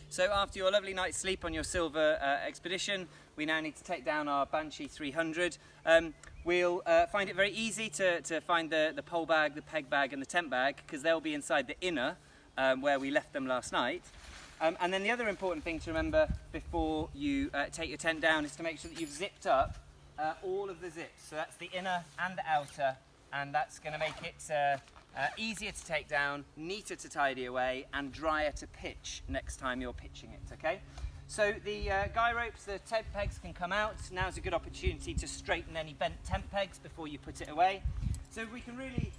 So after your lovely night's sleep on your silver expedition, we now need to take down our Banshee 300. We'll find it very easy to find the pole bag, the peg bag and the tent bag, because they'll be inside the inner where we left them last night. And then the other important thing to remember before you take your tent down is to make sure that you've zipped up all of the zips. So that's the inner and the outer, and that's going to make it easier to take down, neater to tidy away, and drier to pitch next time you're pitching it, okay? So the guy ropes, the tent pegs can come out. Now's a good opportunity to straighten any bent tent pegs before you put it away. So we can really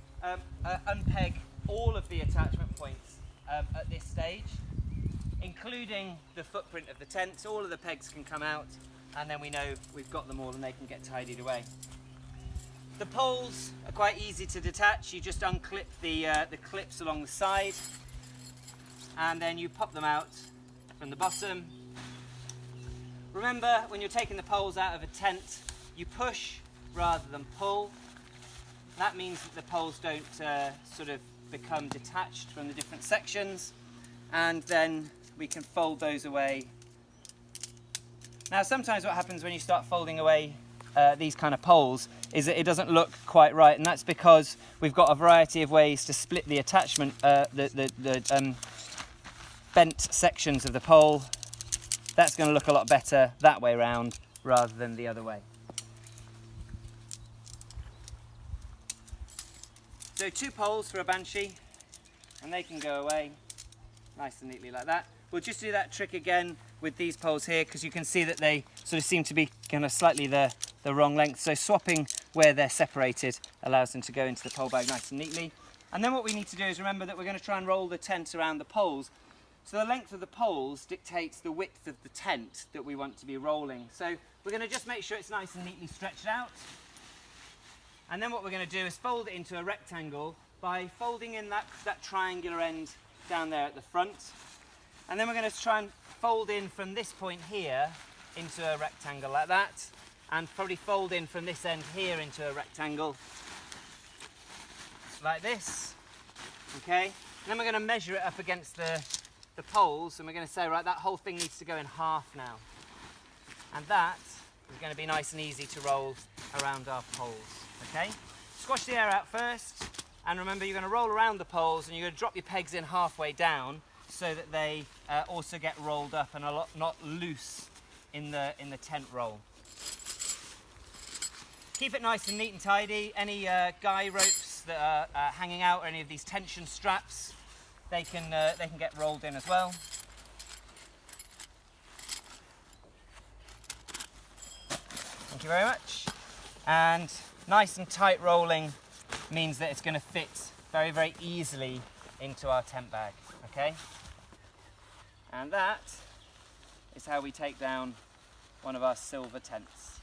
unpeg all of the attachment points at this stage, including the footprint of the tent. All of the pegs can come out, and then we know we've got them all and they can get tidied away. The poles are quite easy to detach. You just unclip the clips along the side, and then you pop them out from the bottom. Remember, when you're taking the poles out of a tent, you push rather than pull. That means that the poles don't sort of become detached from the different sections, and then we can fold those away. Now, sometimes what happens when you start folding away these kind of poles is that it doesn't look quite right, and that's because we've got a variety of ways to split the attachment, the bent sections of the pole. That's going to look a lot better that way round rather than the other way. So 2 poles for a Banshee, and they can go away nice and neatly like that. We'll just do that trick again with these poles here, because you can see that they sort of seem to be kind of slightly the wrong length. So swapping where they're separated allows them to go into the pole bag nice and neatly. And then what we need to do is remember that we're going to try and roll the tent around the poles. So the length of the poles dictates the width of the tent that we want to be rolling. So we're going to just make sure it's nice and neatly stretched out. And then what we're going to do is fold it into a rectangle by folding in that triangular end down there at the front. And then we're going to try and fold in from this point here into a rectangle like that, and probably fold in from this end here into a rectangle like this. Okay, and then we're going to measure it up against the poles, and we're going to say, right, that whole thing needs to go in half now. And that is going to be nice and easy to roll around our poles. Okay, squash the air out first, and remember, you're going to roll around the poles and you're going to drop your pegs in halfway down so that they also get rolled up and not loose in the tent roll. Keep it nice and neat and tidy. Any guy ropes that are hanging out, or any of these tension straps, they can get rolled in as well. Thank you very much. And nice and tight rolling means that it's going to fit very, very easily into our tent bag. Okay? And that is how we take down one of our silver tents.